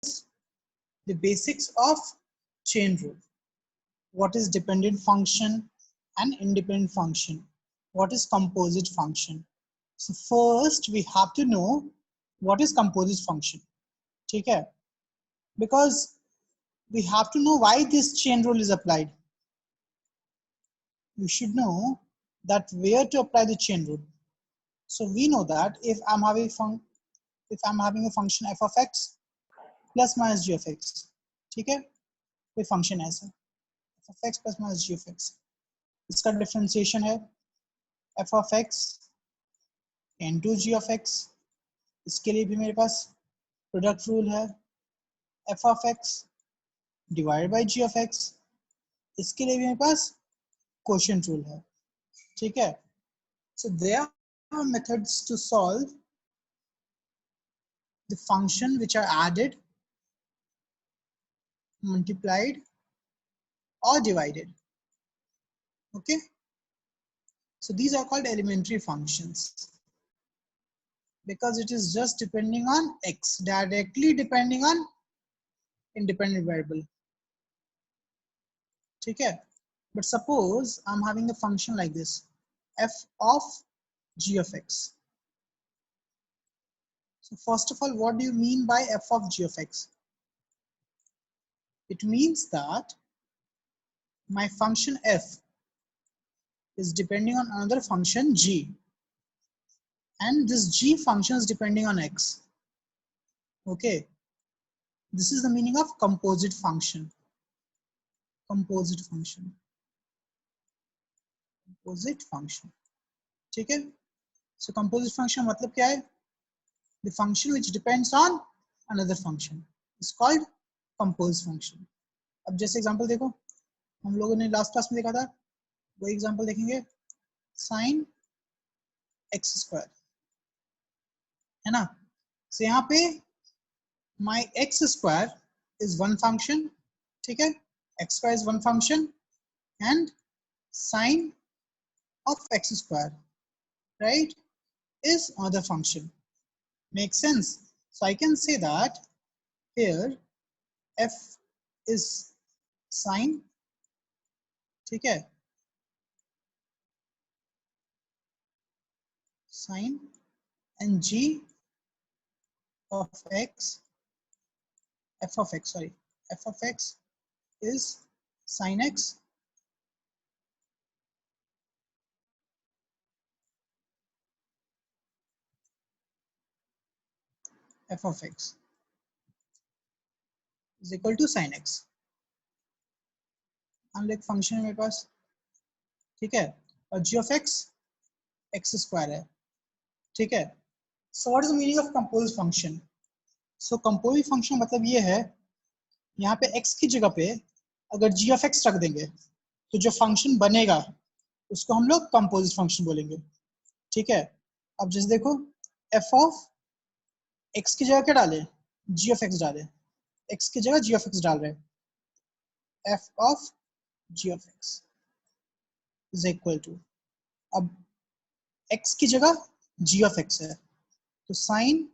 the basics of chain rule. What is dependent function and independent function? What is composite function? So first we have to know what is composite function. Okay? Because we have to know why this chain rule is applied. You should know that where to apply the chain rule. So we know that if I'm having a function f of x plus minus g of x, ठीक है, कोई function ऐसा f of x plus minus g of x, इसका differentiation है f of x into g of x, इसके लिए भी मेरे पास product rule है f of x divided by g of x, इसके लिए भी मेरे पास quotient rule है, ठीक है. So there are methods to solve the function which are added, multiplied or divided. Okay, so these are called elementary functions because it is just depending on x, directly depending on independent variable. Okay, but suppose I'm having a function like this, f of g of x. So first of all, what do you mean by f of g of x? It means that my function f is depending on another function g, and this g function is depending on x. Okay, this is the meaning of composite function. Composite function. Composite function. ठीक है? So composite function मतलब क्या है? The function which depends on another function is called composite function. अब जैसे example देखो, हम लोगों ने लास्ट क्लास में देखा था, वो एग्जांपल देखेंगे sin x square, है ना? So यहाँ पे my x square is one function, ठीक है? X square is one function and sin of x square, right, is another function. Makes sense? So I can say that here f is sin, ठीक है, sin, and g of x, f of x, sorry, f of x is sin x, f of x is equal to sin x. हम एक function है मेरे पास, ठीक है, और g of x x square है, ठीक है. So what is the meaning of composite function? So composite function मतलब ये है, यहाँ पे x की जगह पे अगर g of x रख देंगे तो जो फंक्शन बनेगा उसको हम लोग कंपोजिट फंक्शन बोलेंगे, ठीक है. अब जैसे देखो f of x की जगह क्या डाले, g of x डाले, x की जगह g of x डाल रहे हैं, f of g of x is equal to, अब x की जगह g of x है तो sin,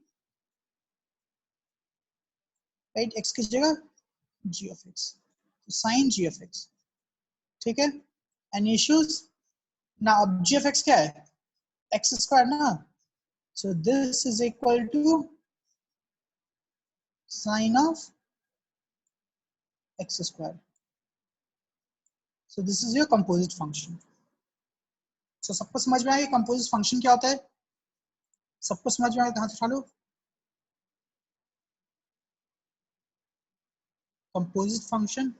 राइट, x की जगह g of x तो sin g of x, ठीक है. एनी इश्यूज ना? अब g of x क्या है, x स्क्वायर ना, so this is equal to sin of x square. So this is your composite function. So सबको समझ में आया composite function क्या होता है? सबको समझ में आया? हाथ उठा लो. Composite function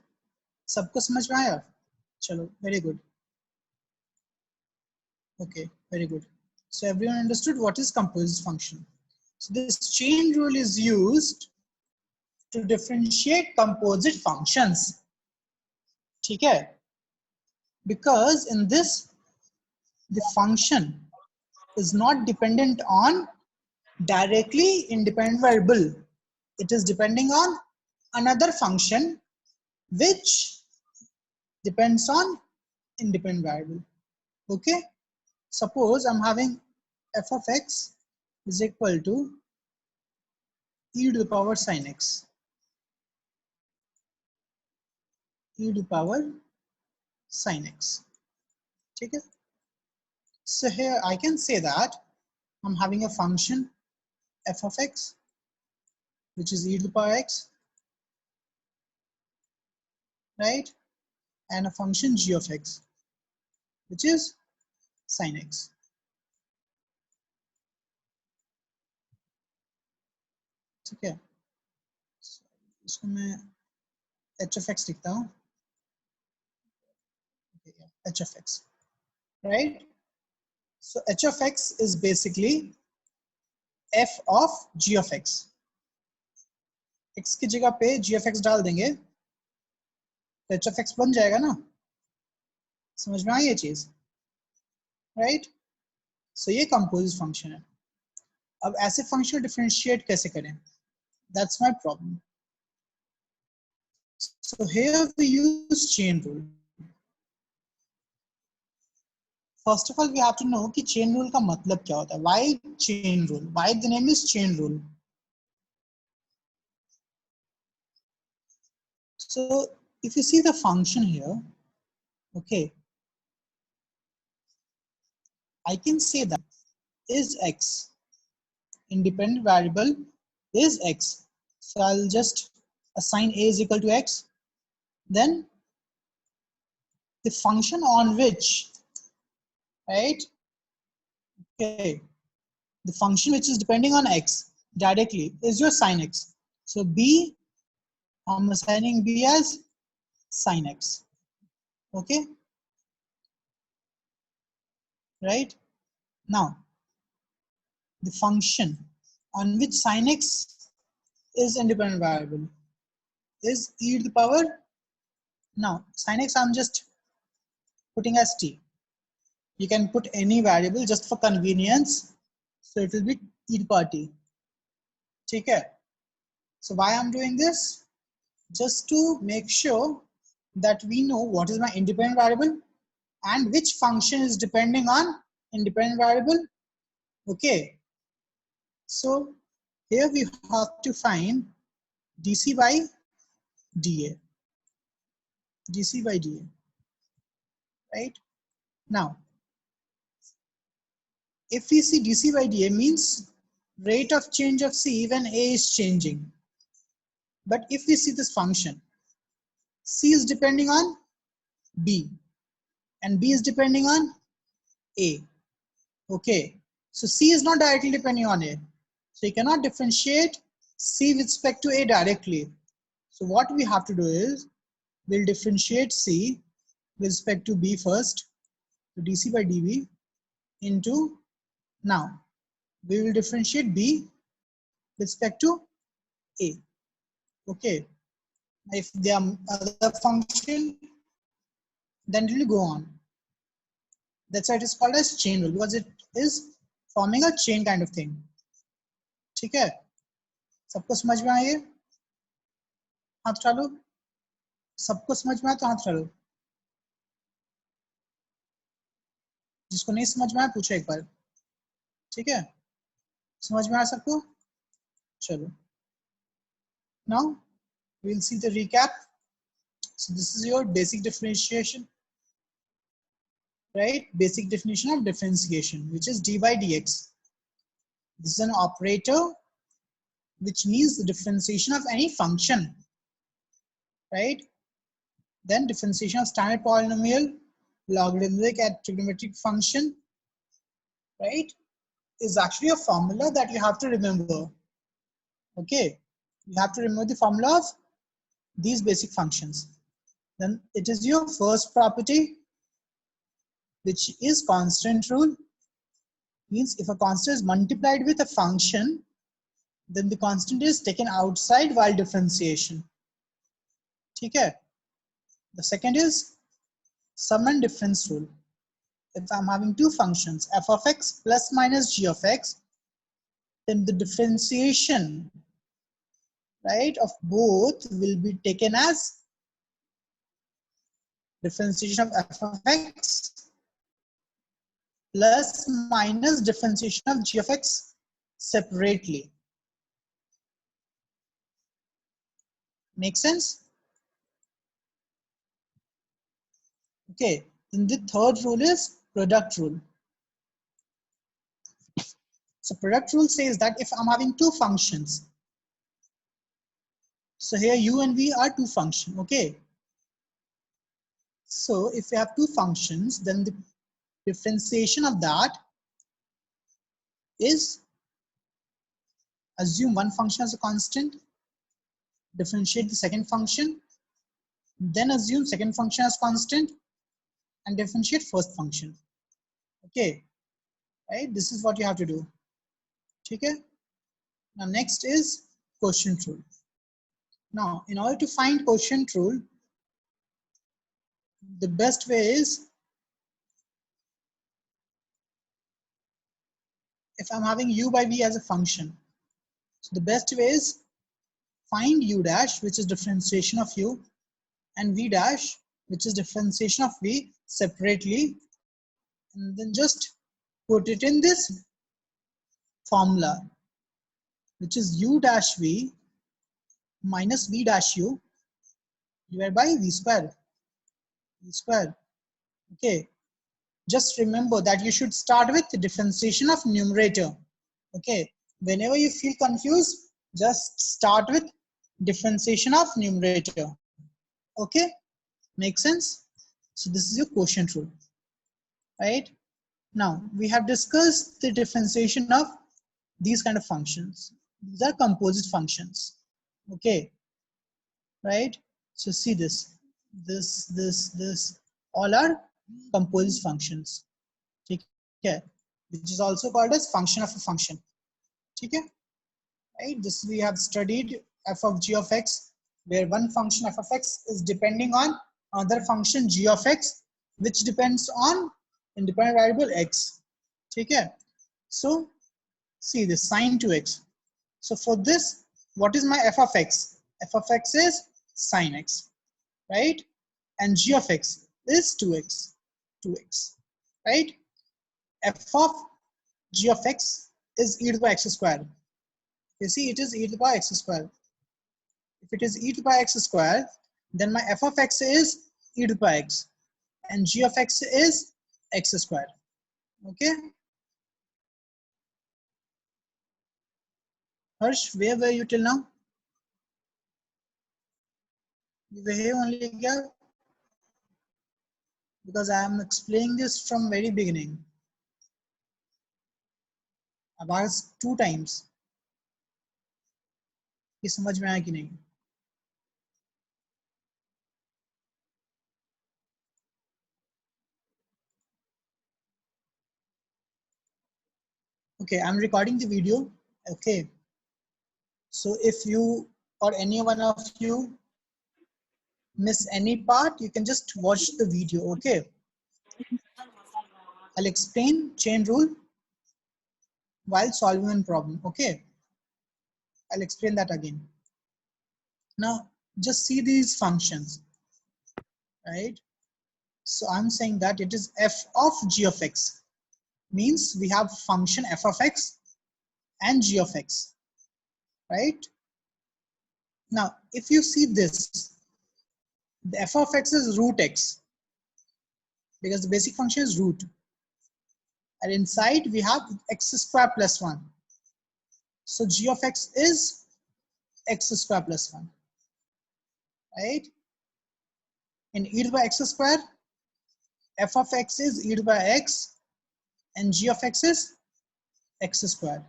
सबको समझ में आया? चलो, very good. Okay, very good. So everyone understood what is composite function. So this chain rule is used to differentiate composite functions, ठीक है? Because in this the function is not dependent on directly independent variable, it is depending on another function which depends on independent variable. Okay, suppose I'm having f of x is equal to e to the power sin x, e to power sin x. Okay. So here I can say that I'm having a function f of x, which is e to the power x, right? And a function g of x, which is sin x. ठीक है, इसको मैं h of x लिखता हूँ, h of x, right? So h of x is basically f of g of x. x की जगह पे g of x डाल देंगे तो h of x बन जाएगा ना, समझ में आई ये चीज, राइट? सो ये कंपोजिट फंक्शन है. अब ऐसे फंक्शन डिफरेंशिएट कैसे करें, that's my problem. So here we use chain rule. First of all, we have to know कि chain rule का मतलब क्या होता है. Why chain rule? Why the name is chain rule? So if you see the function here, okay, I can say that is x, independent variable is x. So I'll just assign a is equal to x. Then the function on which, right? Okay, the function which is depending on x directly is your sin x. So b, I'm assigning b as sin x. Okay, right? Now the function on which sin x is independent variable is e to the power. Now sin x I'm just putting as t. You can put any variable just for convenience, so it will be e to the power t. Take care. So why I'm doing this? Just to make sure that we know what is my independent variable and which function is depending on independent variable. Okay, so here we have to find dc by dA, dc by dA, right? Now if we see dc by dA means rate of change of c when a is changing. But if we see this function, c is depending on b and b is depending on a. Okay, so c is not directly depending on a, so you cannot differentiate c with respect to a directly. So what we have to do is we'll differentiate c with respect to b first, so dc by db into, now we will differentiate b with respect to a. Okay, if there are other function, then it will go on. That's why it is called as chain rule, because it is forming a chain kind of thing. ठीक है, सबको समझ में आए? हाथ उठा लो. सबको समझ में आए तो हाथ उठा लो. जिसको नहीं समझ में आए पूछो एक बार. ठीक है, समझ में आया सबको? चलो. Now we'll see the recap. So this is your basic differentiation, right? Basic definition of differentiation, which is d by dx. This is an operator which means the differentiation of any function, right? Then differentiation of standard polynomial, logarithmic and trigonometric function, right, is actually a formula that you have to remember. Okay, you have to remember the formula of these basic functions. Then it is your first property, which is constant rule. Means if a constant is multiplied with a function, then the constant is taken outside while differentiation. Okay. The second is sum and difference rule. If I'm having two functions, f of x plus minus g of x, then the differentiation, right, of both will be taken as differentiation of f of x plus minus differentiation of g of x separately. Make sense? Okay, then the third rule is product rule. So product rule says that if I'm having two functions, so here u and v are two functions, okay? So if we have two functions, then the differentiation of that is assume one function as a constant, differentiate the second function, then assume second function as constant, and differentiate first function. Okay, right? This is what you have to do. Okay. Now next is quotient rule. Now in order to find quotient rule, the best way is, if I'm having u by v as a function, so the best way is find u dash, which is differentiation of u, and v dash, which is differentiation of v separately, and then just put it in this formula, which is u dash v minus v dash u divided by v square. Okay, just remember that you should start with the differentiation of numerator. Okay, whenever you feel confused, just start with differentiation of numerator. Okay, make sense? So this is your quotient rule, right? Now we have discussed the differentiation of these kind of functions. These are composite functions. Okay, right? So see this, all are composite functions. Okay, which is also called as function of a function. Okay, right? This we have studied f of g of x, where one function f of x is depending on another function g of x, which depends on independent variable x. Okay, so see this sine 2x. So for this, what is my f of x? F of x is sine x, right? And g of x is 2x, right? F of g of x is e to the power x square. You see, it is e to the power x square. If it is e to the power x square, then my f of x is e to the power x, and g of x is x square. Okay. Harsh, where were you till now? You were here only, girl? Because I am explaining this from very beginning. I've asked 2 times. ये समझ में आया कि नहीं? Okay, I'm recording the video. Okay. So if you or any one of you miss any part, you can just watch the video. Okay. I'll explain chain rule while solving one problem. Okay. I'll explain that again. Now, just see these functions, right? So I'm saying that it is f of g of x. Means we have function f of x and g of x, right? Now, if you see this, the f of x is root x, because the basic function is root. And inside we have x square plus 1. So g of x is x square plus 1, right? In e to the power x square, f of x is e to the power x, and g of x is x square.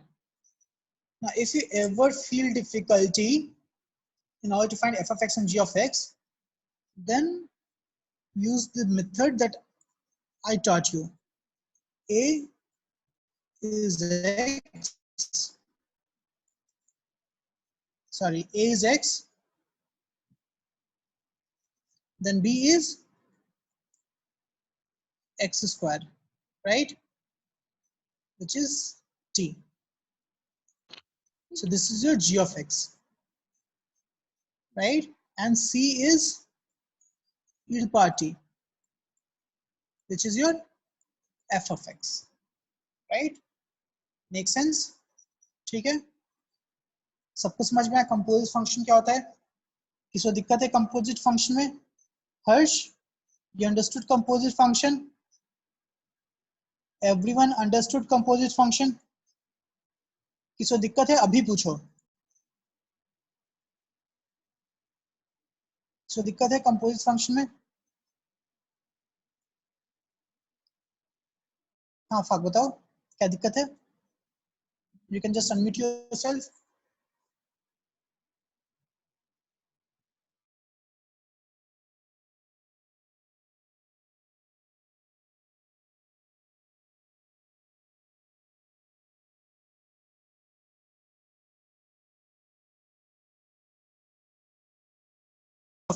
Now, if you ever feel difficulty in order to find f of x and g of x, then use the method that I taught you. A is x, sorry, a is x, then b is x square, right? Which is t. So this is your g of x, right? And c is e to the power t, which is your f of x, right? Make sense? ठीक है? सबको समझ में आया composite function क्या होता है? किसी को दिक्कत है कंपोजिट फंक्शन में? हर्ष? You understood composite function? Everyone understood composite function? किसी को दिक्कत है अभी पूछो. किसी को दिक्कत है composite function में? हाँ फाक बताओ क्या दिक्कत है? You can just unmute yourself.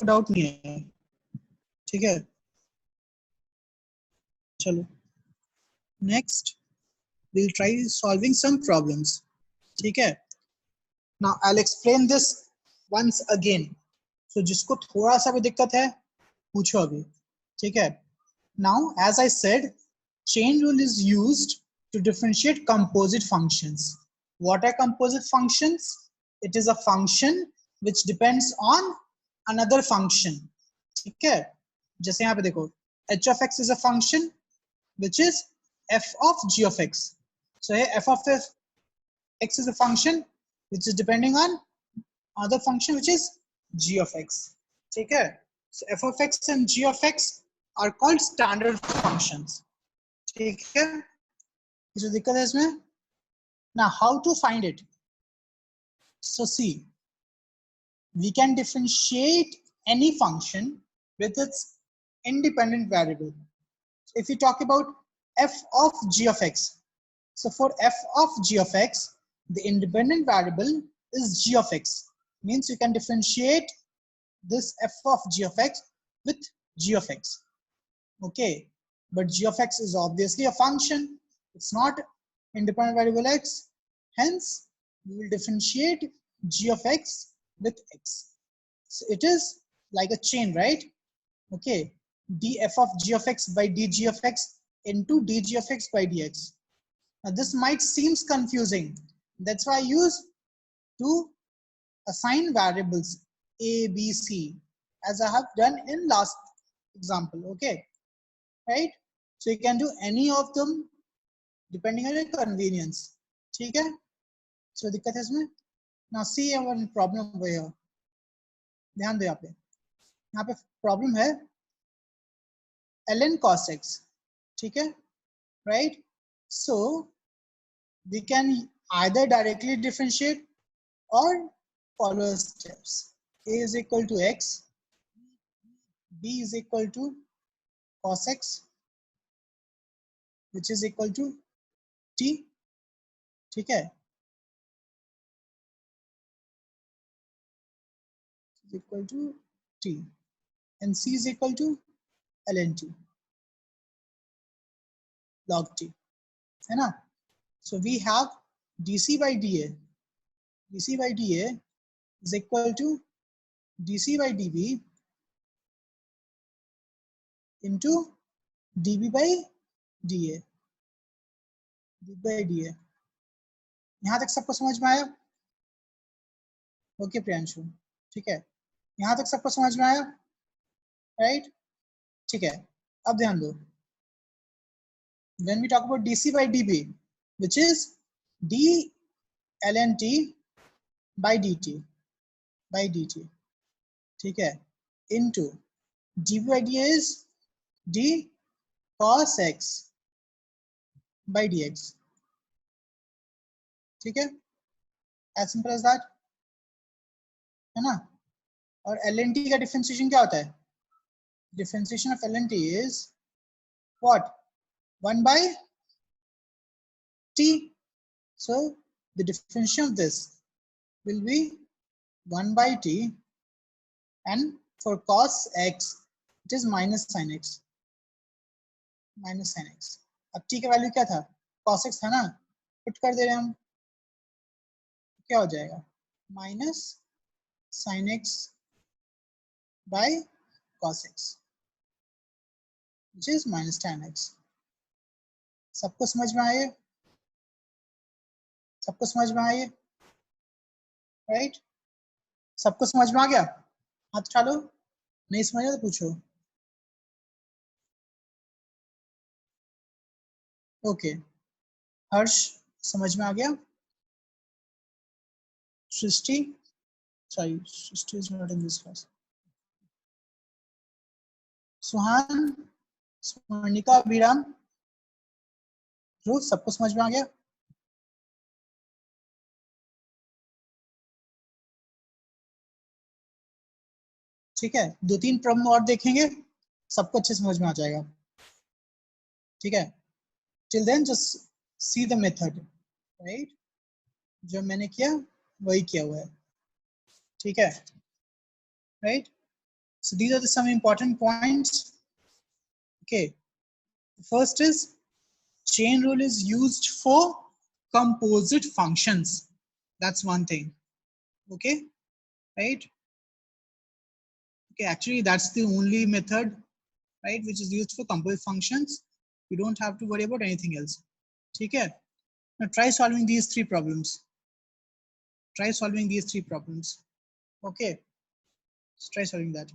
Doubt नहीं है, ठीक है. चलो next we'll try solving some problems, ठीक है. Now I'll explain this once again. So जिसको थोड़ा सा भी दिक्कत है पूछो अभी, ठीक है. Now as I said, chain rule is used to differentiate composite functions. What are composite functions? It is a function which depends on another function, ठीक है. जैसे यहाँ पे देखो h of x is a function which is f of g of x. So here f of x is a function which is depending on other function which is g of x, ठीक है. So f of x and g of x are called standard functions, ठीक है. जो दिक्कत है इसमें. Now how to find it? So see, we can differentiate any function with its independent variable. So if we talk about f of g of x, so for f of g of x, the independent variable is g of x. Means you can differentiate this f of g of x with g of x. Okay, but g of x is obviously a function. It's not independent variable x. Hence, we will differentiate g of x with x. So it is like a chain, right? Okay, df of g of x by dg of x into dg of x by dx. Now this might seems confusing. That's why I use to assign variables a, b, c as I have done in last example. Okay, right? So you can do any of them depending on your convenience. ठीक है? So दिक्कत है इसमें. Now see our problem over here. ध्यान दो यहाँ पे. यहाँ पे problem है ln cos x. ठीक है? Right? So we can either directly differentiate or follow steps. A is equal to x, b is equal to cos x, which is equal to t. ठीक है? Is equal to t, and c is equal to ln t log t, है ना? So we have dc by da. dc by da is equal to dc by db into db by da. db by da. यहाँ तक सबको समझ में आया? Okay Priyanshu, ठीक है. यहाँ तक सबको समझ में आया? राइट, ठीक है. अब ध्यान दो. When we talk about dc by db, which is d ln t by dt ठीक है, into db by dA is d cos x by dx. ठीक है, as simple as that, है ना? और ln t का डिफरेंशिएशन क्या होता है? Differentiation of ln t is what? 1 by t. So the differentiation of this will be 1 by t, and for cos x it is minus sin x. अब t का value क्या था? cos x था ना? Put कर दे रहे हैं हम, क्या हो जाएगा? Minus sin x by cos x, which is minus tan x. सबको समझ में आए? सबको समझ में आए? राइट? सबको समझ में आ गया? हाथ उठा लो. नहीं समझ तो पूछो. ओके, हर्ष समझ में आ गया? Srishti, sorry Srishti is not in this class. Suhan, Swarnika, Abhiram, Dhruv, सबको समझ में आ गया? ठीक है, 2-3 प्रॉब्लम और देखेंगे, सबको अच्छे समझ में आ जाएगा। ठीक है, till then just see the method, right? जो मैंने किया वही किया हुआ है। ठीक है, right? So these are the some important points. Okay, first is chain rule is used for composite functions. That's one thing. Okay, right? Okay, actually that's the only method, right, which is used for composite functions. You don't have to worry about anything else. Okay, now try solving these 3 problems. Try solving these 3 problems. Okay, let's try solving that.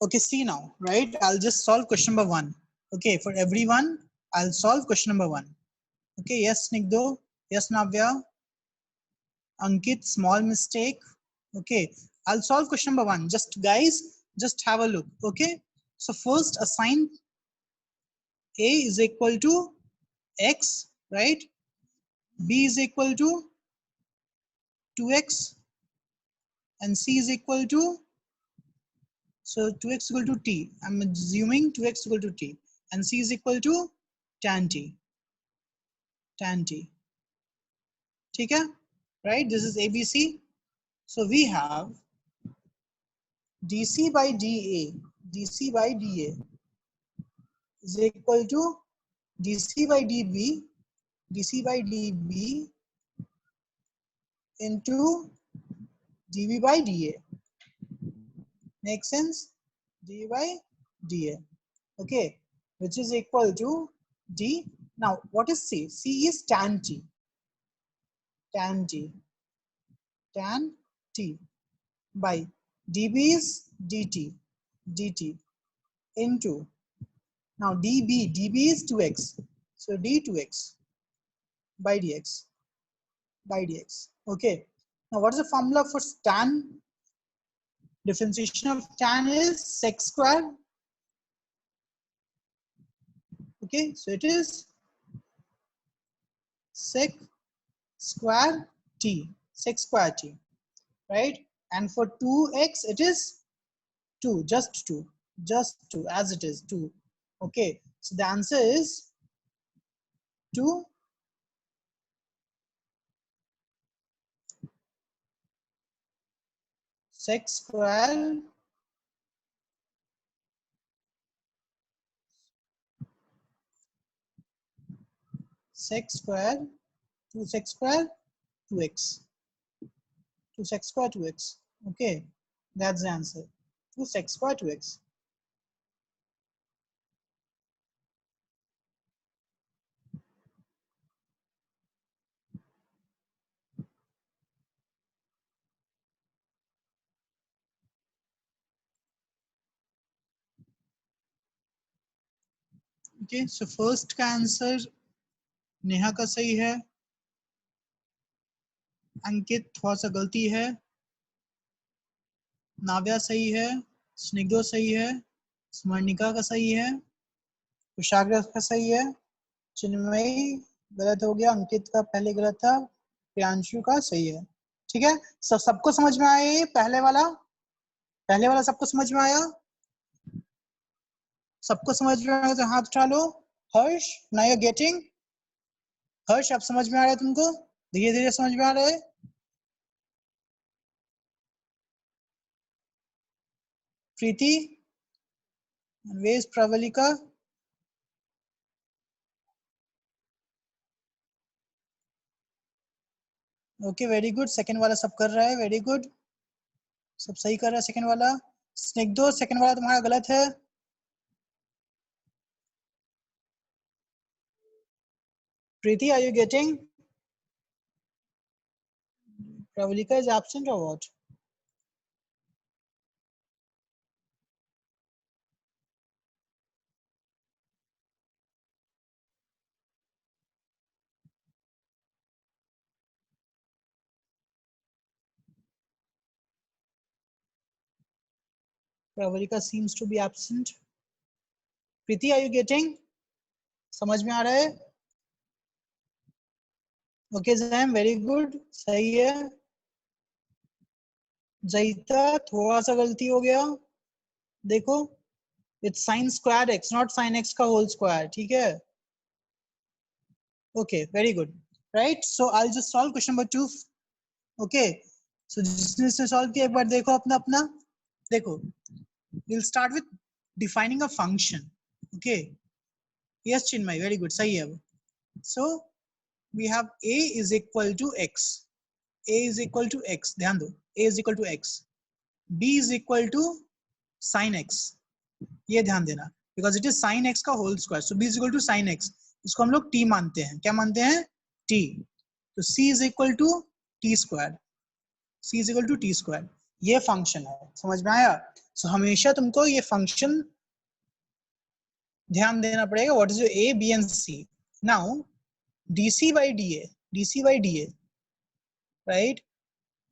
Okay, see now, right? I'll just solve question number 1. Okay, for everyone, I'll solve question number 1. Okay, yes, Snigdho, yes, Navya, Ankit, small mistake. Okay, I'll solve question number 1. Just guys, just have a look. Okay, so first assign A is equal to X, right? B is equal to 2X and C is equal to, so 2X equal to T. I'm assuming 2X equal to T and C is equal to tan T. Tan T. ठीक है, right? This is ABC. So we have dc by dA is equal to dc by dB into dV by dA. Makes sense? dV by dA. Okay, which is equal to D. Now, what is C? C is tan T. Tan T. Tan T by dB is dt into, now dB is 2x, so d2x by dx. Okay, now what is the formula for tan? Differentiation of tan is sec square. Okay, so it is sec square t, right? And for 2x it is 2, just 2, as it is 2. Okay, so the answer is 2 sec square sec square 2 sec square 2x, 2 sec square 2x. Okay, that's the answer, 2 sec square 2x. Okay, so first का answer Neha का सही है, अंकित थोड़ा सा गलती है, नाव्या सही है, स्निग्धो सही है, स्मरणिका का सही है, कुशाग्र का सही है, चिन्मयी गलत हो गया, अंकित का पहले गलत था, प्रियांशु का सही है। ठीक है, सबको समझ में आया? ये पहले वाला सबको समझ में आया? सबको समझ में आया तो हाथ उठा लो। हर्ष, नाउ यू आर गेटिंग? हर्ष, अब समझ में आ रहा है तुमको? धीरे धीरे समझ में आ रहा है? प्रीति, वेज Pravalika, okay very good, second वाला सब कर रहा है, वेरी गुड, सब सही कर रहा है सेकंड वाला। स्निग्धो, सेकंड वाला तुम्हारा गलत है। Preeti, are you getting? Pravalika is absent और what? Pravalika seems to be absent. Preeti, are you getting? समझ में आ रहा है? Okay, Zam, very good. सही है. जैता थोड़ा सा गलती हो गया. देखो, it's sin squared x, not sin x का whole square. ठीक है? Okay, very good. Right? So I'll just solve question number 2. Okay. So जिसने से solve किया एक बार देखो अपना अपना. देखो. We'll start with defining a function. Okay. Yes, Chinmay, very good. सही है वो. So we have a is equal to x. A is equal to x. ध्यान दो. A is equal to x. B is equal to sin x. ये ध्यान देना. Because it is sin x का whole square. So B is equal to sin x. इसको हम लोग t मानते हैं. क्या मानते हैं? t. तो c is equal to t squared. c is equal to t squared. ये फंक्शन है. समझ में आया? So हमेशा तुमको ये फंक्शन ध्यान देना पड़ेगा. What is your a, b and c? Now dc by dA, right,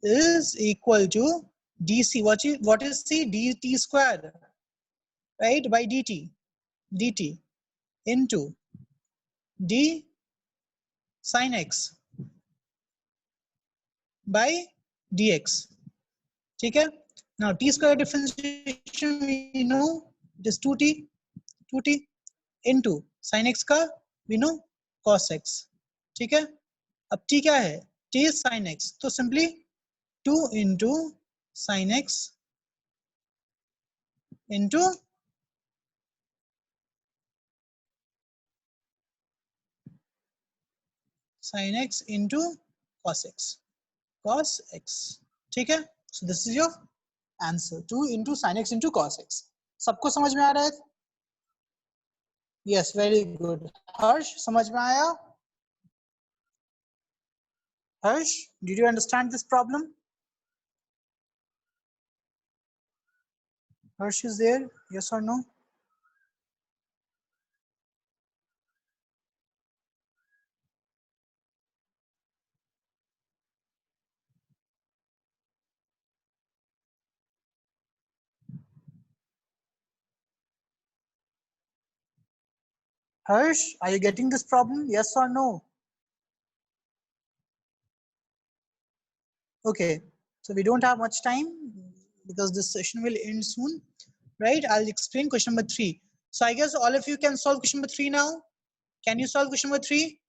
is equal to dc. What is c? dt square, right, by dt into d sin x by dx. ठीक है? Now t square differentiation we know it is 2t into sin x का we know cos x. ठीक है? अब t क्या है? t is sin x. तो simply 2 into sin x into sin x into cos x. ठीक है? So this is your answer. 2 into sin x into cos x. सबको समझ में आ रहा है? Yes, very good. हर्ष, समझ में आया? Harsh, did you understand this problem? Harsh is there? Yes or no? Harsh, are you getting this problem? Yes or no? Okay, so we don't have much time because this session will end soon, right? I'll explain question number 3. So I guess all of you can solve question number 3 now. Can you solve question number 3?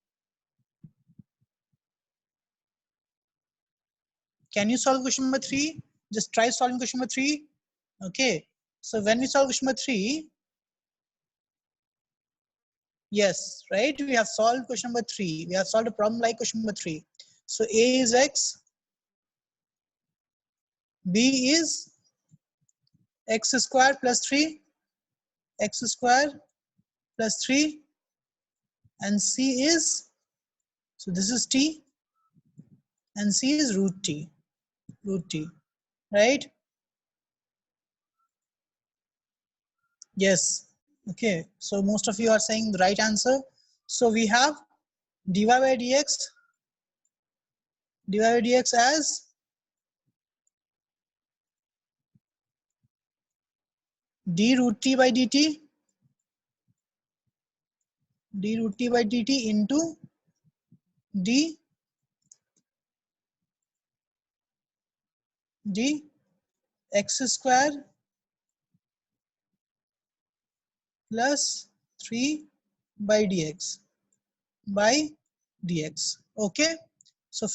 Can you solve question number 3? Just try solving question number 3. Okay, so when we solve question number 3, yes, right, we have solved question number 3. We have solved a problem like question number 3. So A is x, B is x square plus 3, x square plus 3, and C is, so this is t, and C is root t, right? Yes, okay, so most of you are saying the right answer. So we have dy by dx as d root t by dt into d x square plus 3 by dx. Okay, so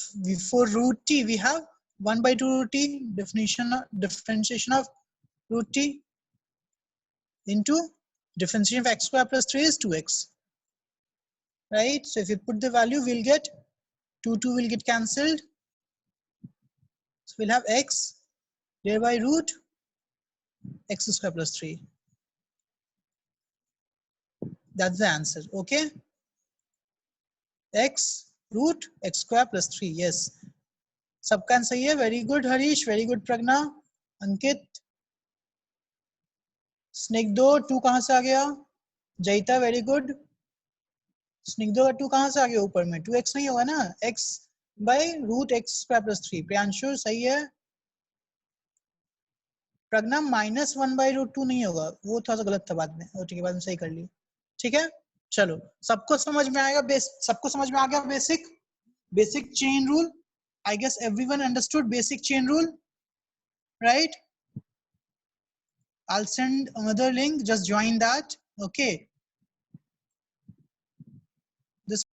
for root t we have 1 by 2 root t, differentiation of root t into differentiation of x square plus 3 is 2x, right? So if you put the value, we'll get 2 will get cancelled, so we'll have x divided by root x square plus 3. That's the answer. Okay, x root x square plus 3. Yes, सबका सही है. Very good Harish, very good Pragna, अंकित, स्निग्धो 2 कहां से आ गया? Jayita very good. स्निग्धो का 2 कहां से आ गया ऊपर में? 2x नहीं होगा ना, x by root x square plus 3. Priyanshu सही है. प्रज्ञा -1/√2 नहीं होगा, वो थोड़ा सा गलत था बाद में, और ठीक है बाद में सही कर लिया। ठीक है चलो, सबको समझ में आएगा, सबको समझ में आ गया basic chain rule. I guess everyone understood basic chain rule, right? I'll send another link, just join that. Okay.